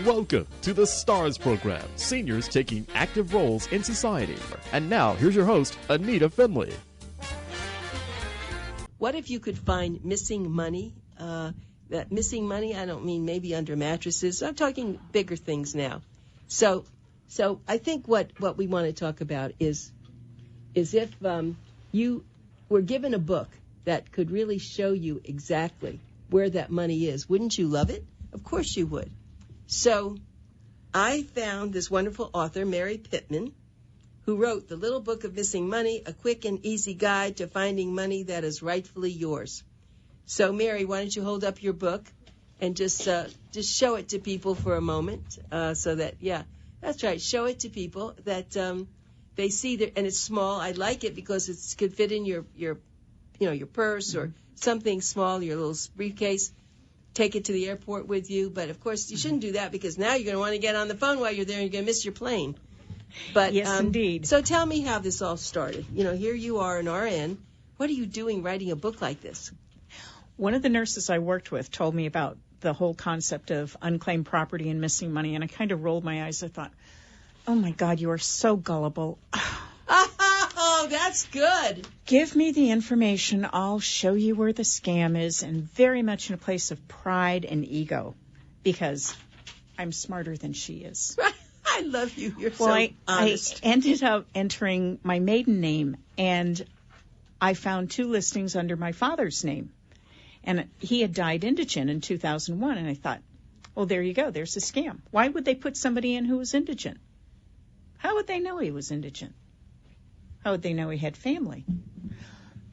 Welcome to the STARS program, seniors taking active roles in society. And now, here's your host, ANITA FINLEY. What if you could find missing money? That missing money, I don't mean maybe under mattresses. I'm talking bigger things now. So I think what we want to talk about is if you were given a book that could really show you exactly where that money is, wouldn't you love it? Of course you would. So I found this wonderful author, Mary Pitman, who wrote The Little Book of Missing Money, a quick and easy guide to finding money that is rightfully yours. So, Mary, why don't you hold up your book and just show it to people for a moment so that, yeah, that's right, show it to people that they see that, and it's small. I like it because it could fit in your purse or something small, your little briefcase. Take it to the airport with you. But, of course, you shouldn't do that because now you're going to want to get on the phone while you're there and you're going to miss your plane. But, yes, indeed. So tell me how this all started. You know, here you are, an RN. What are you doing writing a book like this? One of the nurses I worked with told me about the whole concept of unclaimed property and missing money, and I kind of rolled my eyes. I thought, oh, my God, you are so gullible. Oh, that's good. Give me the information. I'll show you where the scam is, and very much in a place of pride and ego, because I'm smarter than she is. I love you. You're so honest. I ended up entering my maiden name, and I found 2 listings under my father's name. And he had died indigent in 2001, and I thought, well, there you go. There's a scam. Why would they put somebody in who was indigent? How would they know he was indigent? How would they know he had family?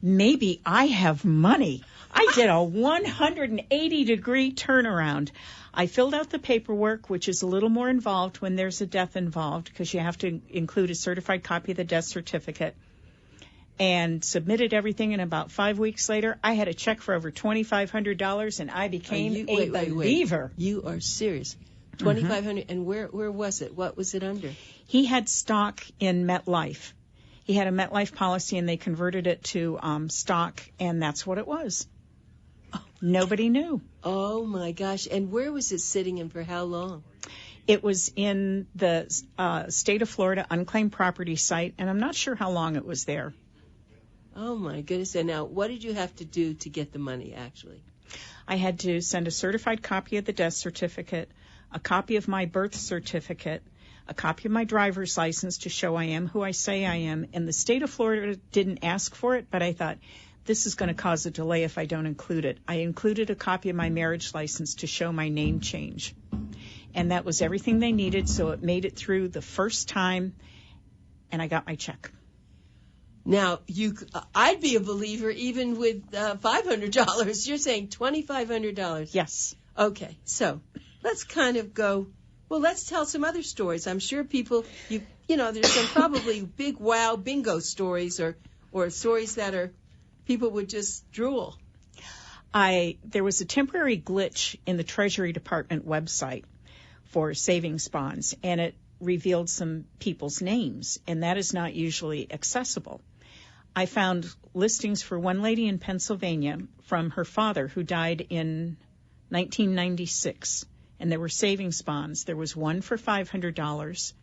Maybe I have money. I did a 180-degree turnaround. I filled out the paperwork, which is a little more involved when there's a death involved, because you have to include a certified copy of the death certificate, and submitted everything. And about 5 weeks later, I had a check for over $2,500, and I became a believer. You are serious. $2,500. And where was it? What was it under? He had stock in MetLife. He had a MetLife policy, and they converted it to stock, and that's what it was. Nobody knew. Oh, my gosh. And where was it sitting and for how long? It was in the state of Florida unclaimed property site, and I'm not sure how long it was there. Oh, my goodness. And now, what did you have to do to get the money, actually? I had to send a certified copy of the death certificate, a copy of my birth certificate, a copy of my driver's license to show I am who I say I am. And the state of Florida didn't ask for it, but I thought, this is going to cause a delay if I don't include it. I included a copy of my marriage license to show my name change. And that was everything they needed, so it made it through the first time, and I got my check. Now, I'd be a believer even with $500. You're saying $2,500. Yes. Okay, so let's kind of go, well, let's tell some other stories. I'm sure people, there's some probably big wow bingo stories or stories that are, people would just drool. There was a temporary glitch in the Treasury Department website for savings bonds, and it revealed some people's names, and that is not usually accessible. I found listings for one lady in Pennsylvania from her father who died in 1996, and there were savings bonds. There was one for $500,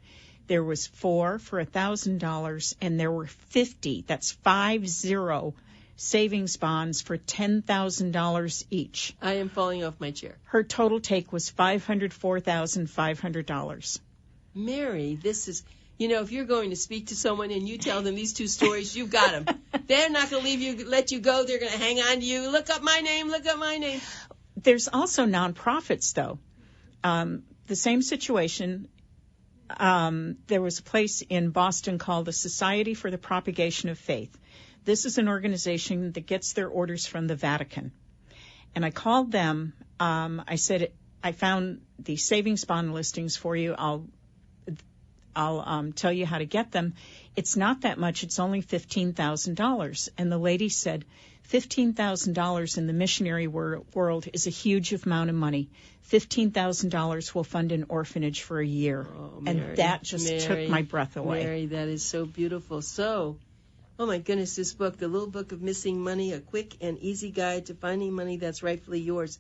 there was 4 for $1,000, and there were 50, that's 50, savings bonds for $10,000 each. I am falling off my chair. Her total take was $504,500. Mary, this is, if you're going to speak to someone and you tell them these 2 stories, you've got them. They're not going to leave you, let you go. They're going to hang on to you. Look up my name. Look up my name. There's also nonprofits, though. The same situation. There was a place in Boston called the Society for the Propagation of Faith. This is an organization that gets their orders from the Vatican. And I called them. I said, I found the savings bond listings for you. I'll tell you how to get them. It's not that much. It's only $15,000. And the lady said, $15,000 in the missionary world is a huge amount of money. $15,000 will fund an orphanage for a year. Oh, Mary, and that just took my breath away. Mary, that is so beautiful. So, oh my goodness, this book, The Little Book of Missing Money, a quick and easy guide to finding money that's rightfully yours.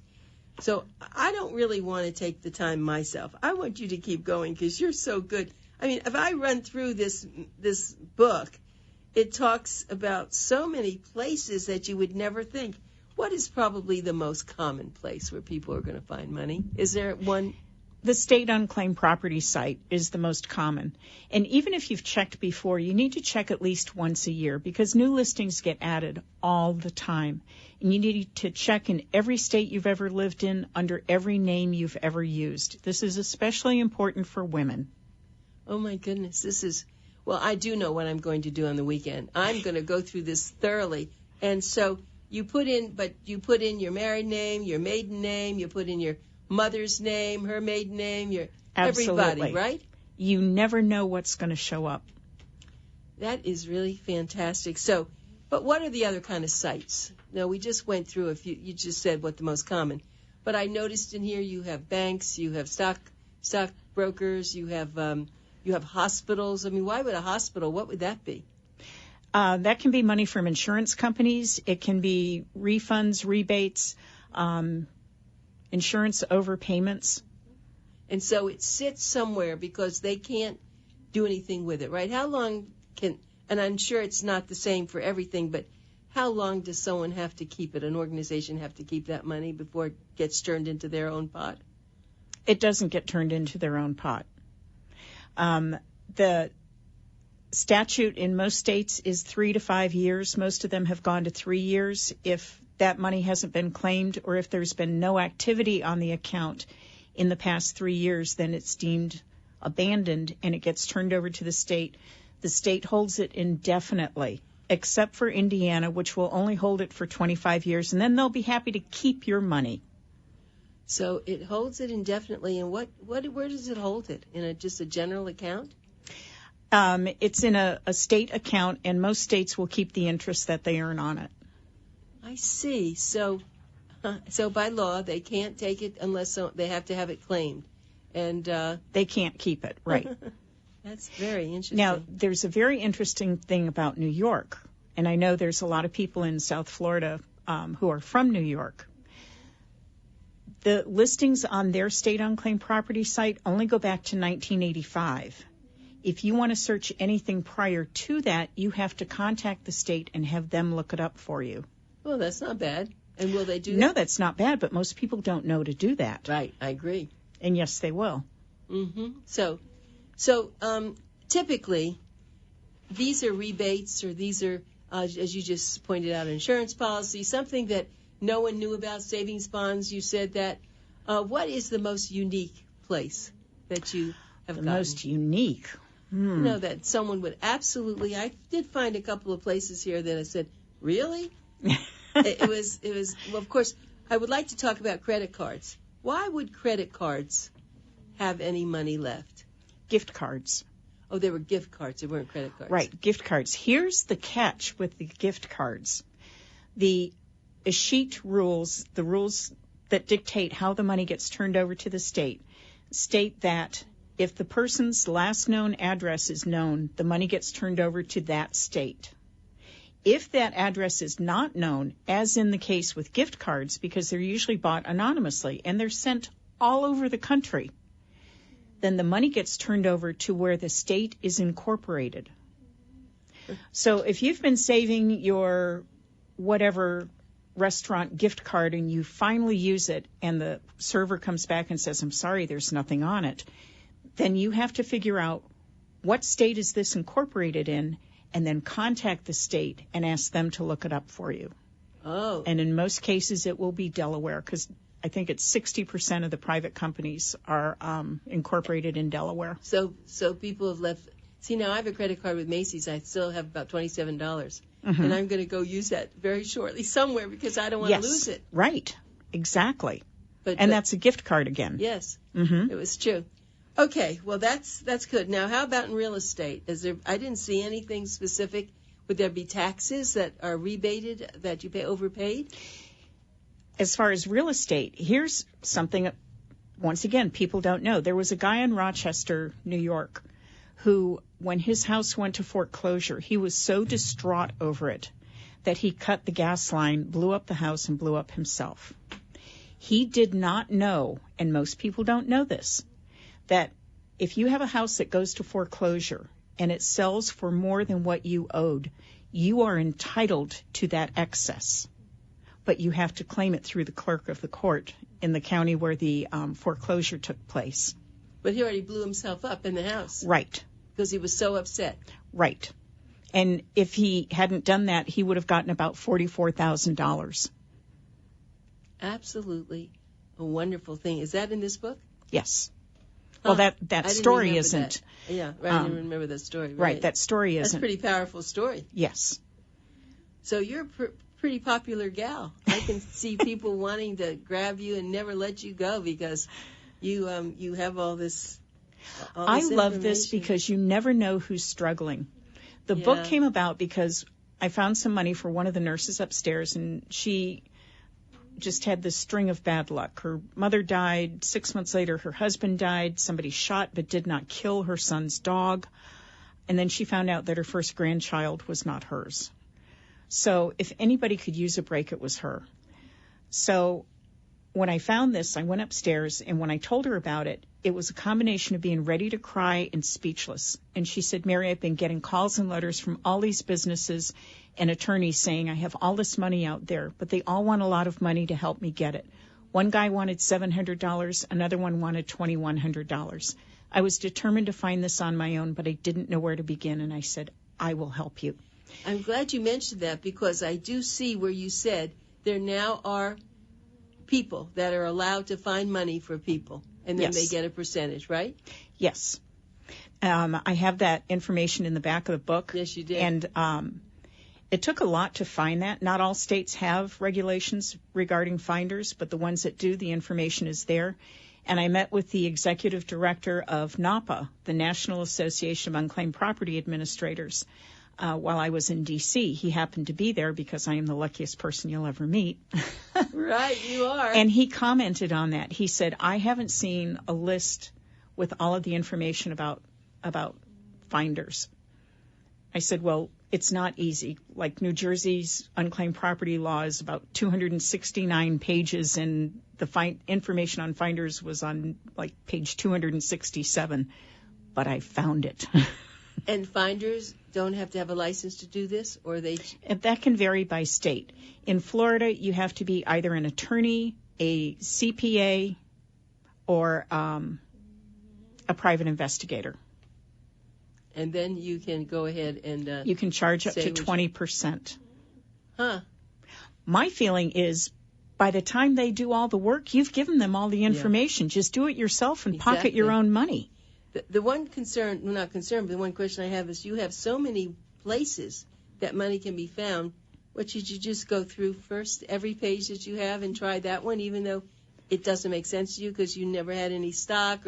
So I don't really want to take the time myself. I want you to keep going because you're so good. I mean, if I run through this book, it talks about so many places that you would never think. What is probably the most common place where people are going to find money? Is there one? The state unclaimed property site is the most common. And even if you've checked before, you need to check at least once a year because new listings get added all the time. And you need to check in every state you've ever lived in under every name you've ever used. This is especially important for women. Oh, my goodness. Well, I do know what I'm going to do on the weekend. I'm going to go through this thoroughly. And so you put in your married name, your maiden name, you put in your mother's name, her maiden name, your Absolutely. Everybody, right? You never know what's going to show up. That is really fantastic. So, but what are the other kind of sites? Now, we just went through a few. You just said what the most common. But I noticed in here you have banks, you have stock brokers, you have hospitals. I mean, why would a hospital? What would that be? That can be money from insurance companies. It can be refunds, rebates, insurance overpayments. And so it sits somewhere because they can't do anything with it, right? How long and I'm sure it's not the same for everything, but how long does someone have to keep it, an organization have to keep that money before it gets turned into their own pot? It doesn't get turned into their own pot. The statute in most states is 3 to 5 years. Most of them have gone to 3 years. If that money hasn't been claimed or if there's been no activity on the account in the past 3 years, then it's deemed abandoned and it gets turned over to the state. The state holds it indefinitely, except for Indiana, which will only hold it for 25 years, and then they'll be happy to keep your money. So it holds it indefinitely, and where does it hold it? In just a general account? It's in a state account, and most states will keep the interest that they earn on it. I see. So by law, they can't take it unless they have to have it claimed. And they can't keep it, right. That's very interesting. Now, there's a very interesting thing about New York, and I know there's a lot of people in South Florida who are from New York. The listings on their state unclaimed property site only go back to 1985. If you want to search anything prior to that, you have to contact the state and have them look it up for you. Well, that's not bad. And will they do that? No, that's not bad, but most people don't know to do that. Right, I agree. And yes, they will. Mm-hmm. So typically, these are rebates or these are, as you just pointed out, insurance policies, something that no one knew about, savings bonds. You said that. What is the most unique place that you have gotten? The most unique? No, that someone would absolutely. I did find a couple of places here that I said, really? It was. Well, of course, I would like to talk about credit cards. Why would credit cards have any money left? Gift cards. Oh, they were gift cards. They weren't credit cards. Right, gift cards. Here's the catch with the gift cards. The sheet rules, the rules that dictate how the money gets turned over to the state, state that if the person's last known address is known, the money gets turned over to that state. If that address is not known, as in the case with gift cards, because they're usually bought anonymously and they're sent all over the country, then the money gets turned over to where the state is incorporated. So if you've been saving your whatever restaurant gift card and you finally use it and the server comes back and says, I'm sorry, there's nothing on it, then you have to figure out what state is this incorporated in and then contact the state and ask them to look it up for you. Oh. And in most cases it will be Delaware because I think it's 60% of the private companies are incorporated in Delaware. So people have left. See, now I have a credit card with Macy's. I still have about $27. Mm-hmm. And I'm going to go use that very shortly somewhere because I don't want to lose it. Right. Exactly. But that's a gift card again. Yes. Mm-hmm. It was true. Okay. Well, that's good. Now, how about in real estate? I didn't see anything specific. Would there be taxes that are rebated that you pay overpaid? As far as real estate, here's something, once again, people don't know. There was a guy in Rochester, New York, who, when his house went to foreclosure, he was so distraught over it that he cut the gas line, blew up the house, and blew up himself. He did not know, and most people don't know this, that if you have a house that goes to foreclosure and it sells for more than what you owed, you are entitled to that excess. But you have to claim it through the clerk of the court in the county where the foreclosure took place. But he already blew himself up in the house. Right. Because he was so upset. Right. And if he hadn't done that, he would have gotten about $44,000. Absolutely a wonderful thing. Is that in this book? Yes. Well, that story isn't. That. Yeah, right. I didn't remember that story. Right, that story isn't. That's a pretty powerful story. Yes. So you're a pretty popular gal. I can see people wanting to grab you and never let you go because you have all this I love this because you never know who's struggling. The book came about because I found some money for one of the nurses upstairs, and she just had this string of bad luck. Her mother died. 6 months later, her husband died. Somebody shot but did not kill her son's dog. And then she found out that her first grandchild was not hers. So if anybody could use a break, it was her. So when I found this, I went upstairs, and when I told her about it, it was a combination of being ready to cry and speechless. And she said, Mary, I've been getting calls and letters from all these businesses and attorneys saying I have all this money out there, but they all want a lot of money to help me get it. One guy wanted $700, another one wanted $2,100. I was determined to find this on my own, but I didn't know where to begin, and I said, I will help you. I'm glad you mentioned that because I do see where you said there now are people that are allowed to find money for people, and then they get a percentage, right? Yes. I have that information in the back of the book. Yes, you did. And it took a lot to find that. Not all states have regulations regarding finders, but the ones that do, the information is there. And I met with the executive director of NAPA, the National Association of Unclaimed Property Administrators, while I was in D.C. He happened to be there because I am the luckiest person you'll ever meet. Right, you are. And he commented on that. He said, I haven't seen a list with all of the information about finders. I said, well, it's not easy. Like New Jersey's unclaimed property law is about 269 pages, and the information on finders was on like page 267. But I found it. And finders don't have to have a license to do this, or they? That can vary by state. In Florida, you have to be either an attorney, a CPA, or a private investigator. And then you can go ahead and you can charge up to 20%. Huh. My feeling is, by the time they do all the work, you've given them all the information. Just do it yourself and pocket your own money. The one concern, well, not concern, but the one question I have is you have so many places that money can be found. What should you just go through first, every page that you have, and try that one, even though it doesn't make sense to you because you never had any stock,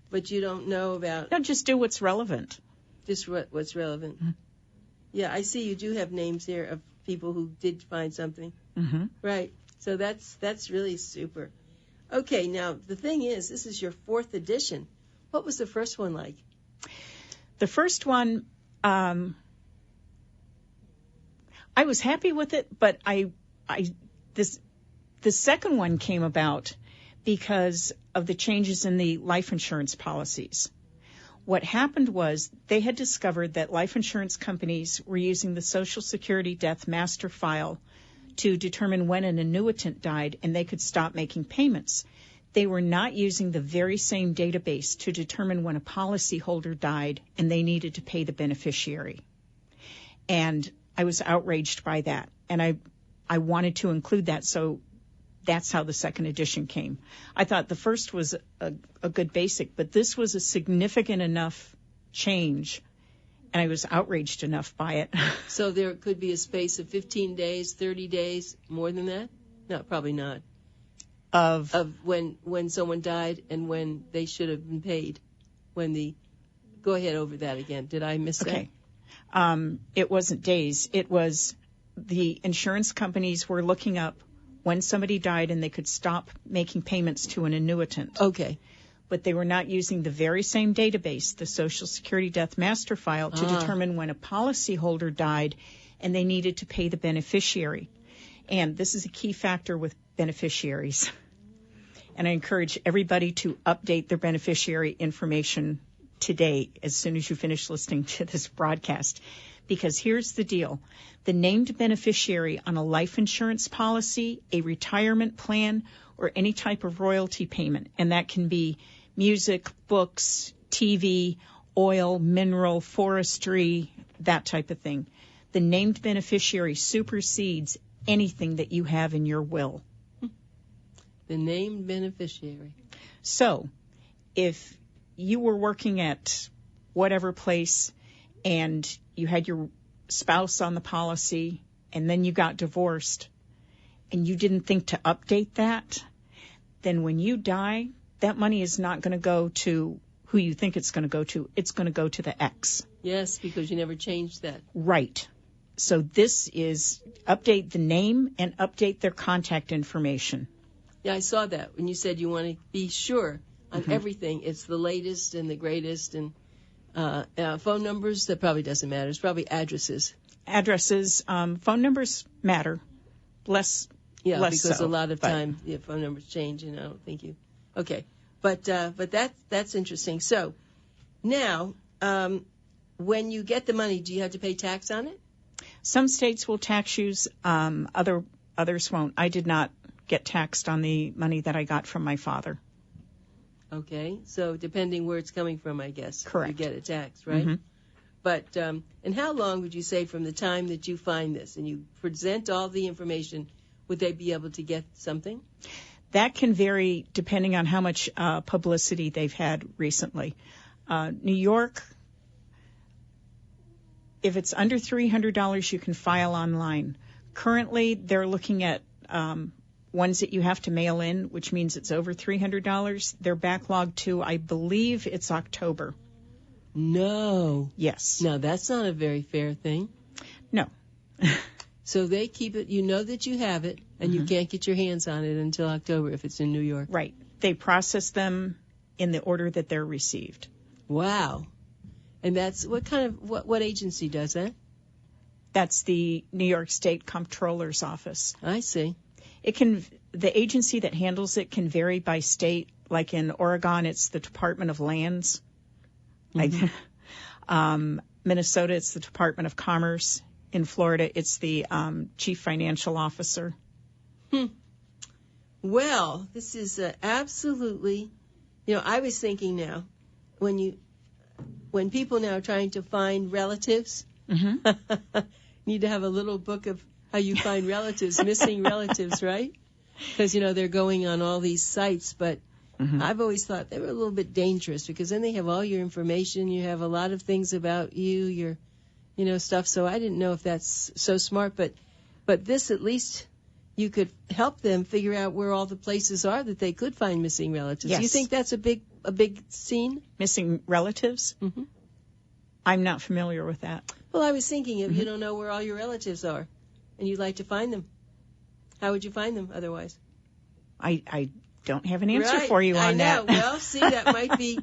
but you don't know about? No, just do what's relevant. Just what's relevant. Mm-hmm. Yeah, I see you do have names here of people who did find something. Mm-hmm. Right. So that's really super. Okay, now the thing is, this is your 4th edition. What was the first one like? The first one, I was happy with it, but the second one came about because of the changes in the life insurance policies. What happened was they had discovered that life insurance companies were using the Social Security death master file to determine when an annuitant died, and they could stop making payments. They were not using the very same database to determine when a policyholder died and they needed to pay the beneficiary. And I was outraged by that. And I wanted to include that, so that's how the second edition came. I thought the first was a good basic, but this was a significant enough change, and I was outraged enough by it. So there could be a space of 15 days, 30 days, more than that? No, probably not. Of when someone died and when they should have been paid. Go ahead over that again. Did I miss that? Okay. It wasn't days. It was the insurance companies were looking up when somebody died and they could stop making payments to an annuitant. Okay. But they were not using the very same database, the Social Security Death Master File, to determine when a policyholder died and they needed to pay the beneficiary. And this is a key factor with beneficiaries. And I encourage everybody to update their beneficiary information today as soon as you finish listening to this broadcast. Because here's the deal. The named beneficiary on a life insurance policy, a retirement plan, or any type of royalty payment, and that can be music, books, TV, oil, mineral, forestry, that type of thing. The named beneficiary supersedes anything that you have in your will. The named beneficiary. So, if you were working at whatever place and you had your spouse on the policy and then you got divorced and you didn't think to update that, then when you die, that money is not going to go to who you think it's going to go to. It's going to go to the ex. Yes, because you never changed that. Right. So this is update the name and update their contact information. Yeah, I saw that when you said you want to be sure on everything. It's the latest and the greatest, and phone numbers, that probably doesn't matter. It's probably addresses. Addresses, phone numbers matter. Less because so, a lot of time phone numbers change, and I don't think you. Okay, but that's interesting. So now, when you get the money, do you have to pay tax on it? Some states will tax you. Others won't. I did not get taxed on the money that I got from my father. Okay, so depending where it's coming from, I guess. Correct. You get it taxed, right? Mm-hmm. But, and how long would you say from the time that you find this and you present all the information, would they be able to get something? That can vary depending on how much publicity they've had recently. New York, if it's under $300, you can file online. Currently, they're looking at ones that you have to mail in, which means it's over $300. They're backlogged to, I believe, it's October. No. Yes. Now, that's not a very fair thing. No. So they keep it, you know that you have it, and you can't get your hands on it until October if it's in New York. Right. They process them in the order that they're received. Wow. And that's, what agency does that? That's the New York State Comptroller's Office. I see. The agency that handles it can vary by state. Like in Oregon, it's the Department of Lands. Minnesota, it's the Department of Commerce. In Florida, it's the Chief Financial Officer. Well, this is absolutely, I was thinking now, when people now are trying to find relatives, need to have a little book of how you find relatives, missing relatives, right? Because, they're going on all these sites, but I've always thought they were a little bit dangerous because then they have all your information. You have a lot of things about you, your, stuff. So I didn't know if that's so smart, but this at least you could help them figure out where all the places are that they could find missing relatives. Yes. You think that's a big scene? Missing relatives? Mm-hmm. I'm not familiar with that. Well, I was thinking if you don't know where all your relatives are and you'd like to find them, how would you find them otherwise? I don't have an answer for you on that. Well, see, that might be,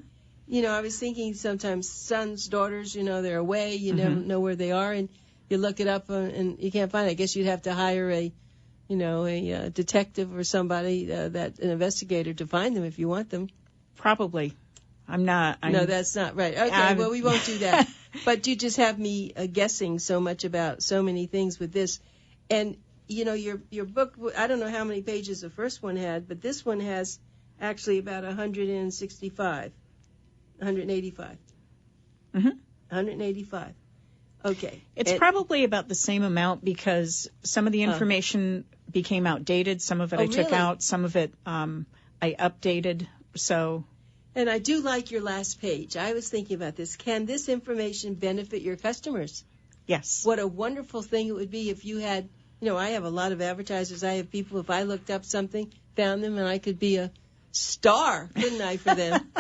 I was thinking sometimes sons, daughters, they're away, you never know where they are, and you look it up and you can't find it. I guess you'd have to hire a detective or somebody, an investigator to find them if you want them. Probably. No, that's not right. Okay, well, we won't do that. But you just have me guessing so much about so many things with this. And, your book, I don't know how many pages the first one had, but this one has actually about 185. 185. 185. Okay. It's probably about the same amount because some of the information became outdated. Some of it I took out. Some of it I updated. So. And I do like your last page. I was thinking about this. Can this information benefit your customers? Yes. What a wonderful thing it would be if you had, I have a lot of advertisers. I have people, if I looked up something, found them, and I could be a star, couldn't I, for them?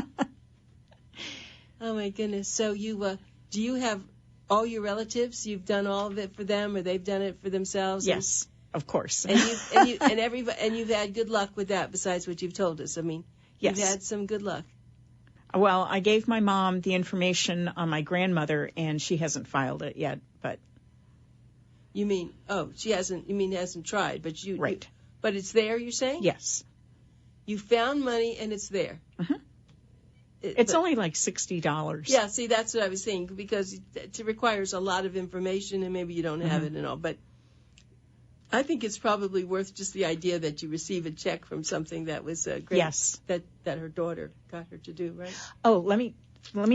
Oh, my goodness. So do you have all your relatives? You've done all of it for them, or they've done it for themselves? Yes, of course. And you've had good luck with that besides what you've told us. I mean, yes. You've had some good luck. Well, I gave my mom the information on my grandmother, and she hasn't filed it yet, but. You mean, hasn't tried, but Right. but it's there, you're saying? Yes. You found money and it's there. Mm-hmm. It's only like $60. Yeah, see, that's what I was saying, because it requires a lot of information and maybe you don't have it and all. But I think it's probably worth just the idea that you receive a check from something that was great. Yes. That her daughter got her to do, right? Oh, let me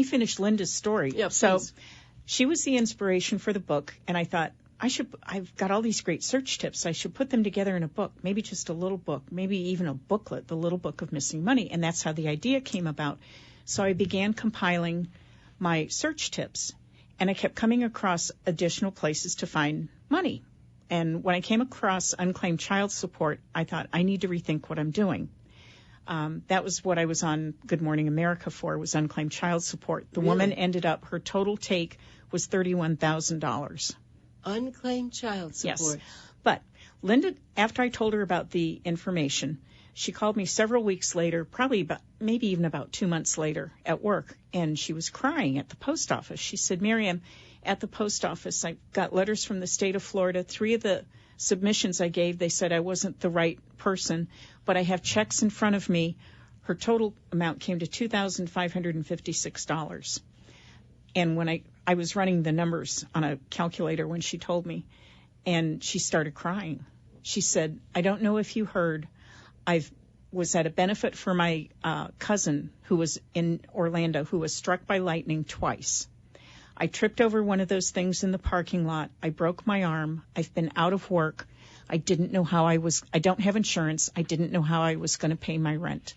finish Linda's story. Yeah, so please. She was the inspiration for the book, and I thought, I've got all these great search tips. I should put them together in a book, maybe just a little book, maybe even a booklet, the Little Book of Missing Money. And that's how the idea came about. So I began compiling my search tips, and I kept coming across additional places to find money. And when I came across unclaimed child support, I thought, I need to rethink what I'm doing. That was what I was on Good Morning America for, was unclaimed child support. The woman ended up, her total take was $31,000. Unclaimed child support. Yes. But Linda, after I told her about the information, she called me several weeks later, maybe even about 2 months later at work, and she was crying at the post office. She said, Miriam, at the post office, I got letters from the state of Florida. 3 of the submissions I gave, they said I wasn't the right person, but I have checks in front of me. Her total amount came to $2,556. And when I was running the numbers on a calculator when she told me, and she started crying. She said, I don't know if you heard, I was at a benefit for my cousin who was in Orlando, who was struck by lightning twice. I tripped over one of those things in the parking lot. I broke my arm. I've been out of work. I didn't know how I don't have insurance. I didn't know how I was going to pay my rent.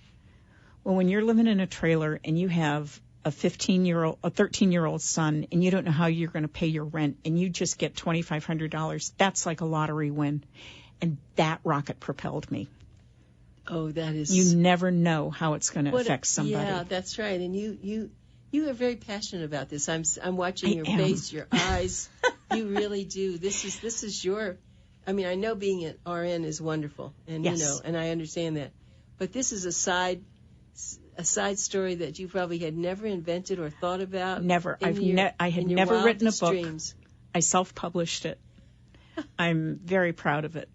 Well, when you're living in a trailer and you have a 13-year-old son, and you don't know how you're going to pay your rent, and you just get $2,500, that's like a lottery win. And that rocket propelled me. Oh, that is... You never know how it's going to affect somebody. Yeah, that's right. And you are very passionate about this. I'm watching your face, your eyes. You really do. This is your... I mean, I know being an RN is wonderful, and yes. And I understand that. But this is a side story that you probably had never invented or thought about. Never. I had never written a book. Dreams. I self-published it. I'm very proud of it.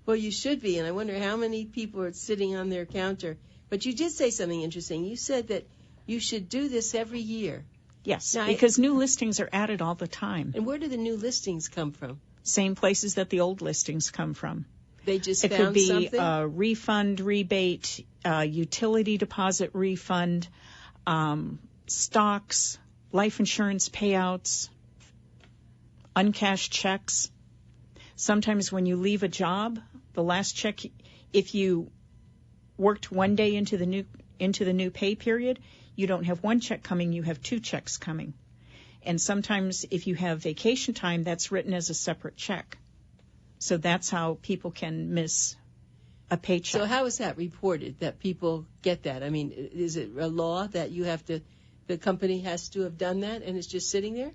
Well, you should be, and I wonder how many people are sitting on their counter. But you did say something interesting. You said that you should do this every year. Yes, now, because new listings are added all the time. And where do the new listings come from? Same places that the old listings come from. They just it found could be something? A refund, rebate, utility deposit refund, stocks, life insurance payouts, uncashed checks. Sometimes when you leave a job, the last check, if you worked one day into the new pay period, you don't have one check coming, you have 2 checks coming. And sometimes if you have vacation time, that's written as a separate check. So that's how people can miss a paycheck. So how is that reported, that people get that? I mean, is it a law that the company has to have done that and it's just sitting there?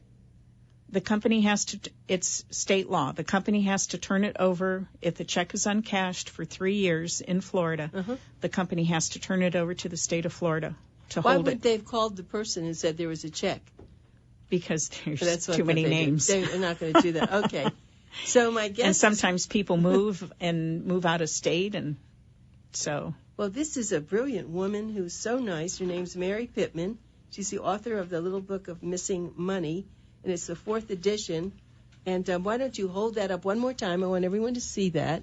The company has to, it's state law. The company has to turn it over. If the check is uncashed for 3 years in Florida, the company has to turn it over to the state of Florida to hold it. Why would they have called the person and said there was a check? Because there's too many names. They're not going to do that. Okay. So my guess and sometimes people move out of state, and so. Well, this is a brilliant woman who's so nice. Her name's Mary Pitman. She's the author of the Little Book of Missing Money, and it's the 4th edition. And why don't you hold that up one more time? I want everyone to see that.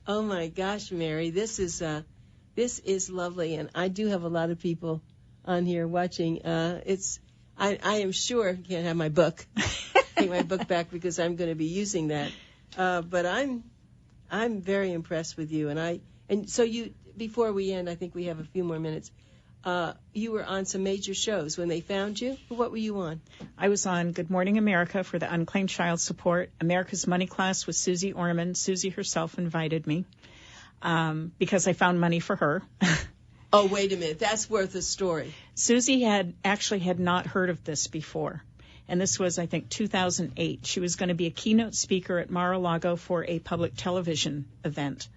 Oh my gosh, Mary, this is lovely, and I do have a lot of people on here watching. I am sure you can't have my book. Take my book back because I'm going to be using that. But I'm very impressed with you, and so you. Before we end, I think we have a few more minutes. You were on some major shows when they found you. What were you on? I was on Good Morning America for the unclaimed child support. America's Money class with Susie Orman. Susie herself invited me because I found money for her. Oh, wait a minute. That's worth a story. Susie had not heard of this before. And this was, I think, 2008. She was going to be a keynote speaker at Mar-a-Lago for a public television event.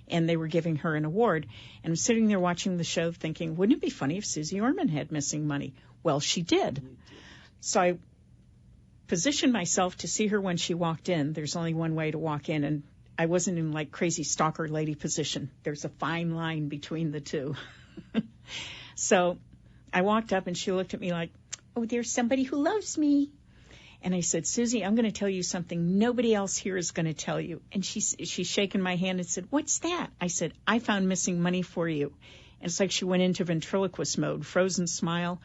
And they were giving her an award. And I'm sitting there watching the show thinking, wouldn't it be funny if Susie Orman had missing money? Well, she did. So I positioned myself to see her when she walked in. There's only one way to walk in, and I wasn't in like crazy stalker lady position. There's a fine line between the two. So I walked up and she looked at me like, oh, there's somebody who loves me. And I said, Susie, I'm going to tell you something nobody else here is going to tell you. And she's shaking my hand and said, what's that? I said, I found missing money for you. And it's like she went into ventriloquist mode, frozen smile.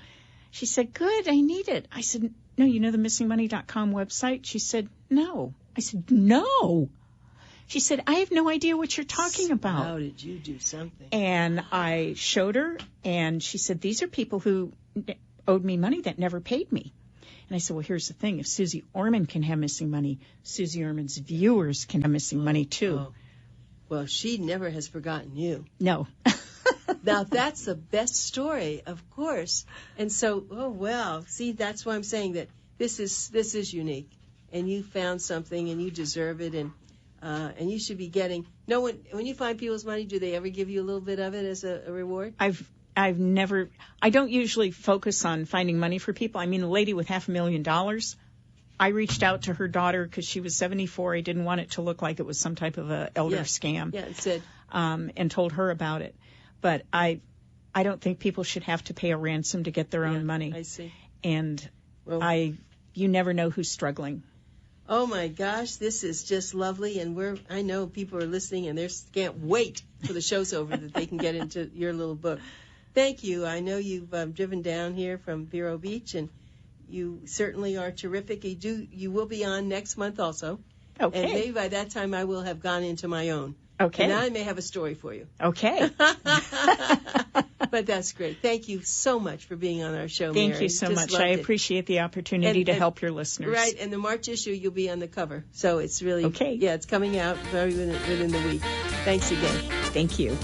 She said, good, I need it. I said, no, you know the missingmoney.com website? She said, no. I said, no. She said, I have no idea what you're talking about. How did you do something? And I showed her, and she said, these are people who owed me money that never paid me. And I said, well, here's the thing. If Susie Orman can have missing money, Susie Orman's viewers can have missing money, too. Oh. Well, she never has forgotten you. No. Now, that's the best story, of course. And so, oh, well, see, that's why I'm saying that this is unique. And you found something, and you deserve it, and you should be getting. No one, when you find people's money, do they ever give you a little bit of it as a reward? I've never, I don't usually focus on finding money for people. I mean, a lady with $500,000, I reached out to her daughter because she was 74. I didn't want it to look like it was some type of a elder scam. Yeah, it said. And told her about it. But I don't think people should have to pay a ransom to get their own money. I see. And you never know who's struggling. Oh my gosh, this is just lovely, and I know people are listening and they can't wait for the show's over that they can get into your little book. Thank you. I know you've driven down here from Vero Beach, and you certainly are terrific. You will be on next month also. Okay. And maybe by that time I will have gone into my own. Okay. And I may have a story for you. Okay. But that's great. Thank you so much for being on our show, Mary. Thank you so much. I appreciate the opportunity to help your listeners. Right, and the March issue, you'll be on the cover. So it's really, okay. Yeah, it's coming out very within the week. Thanks again. Thank you.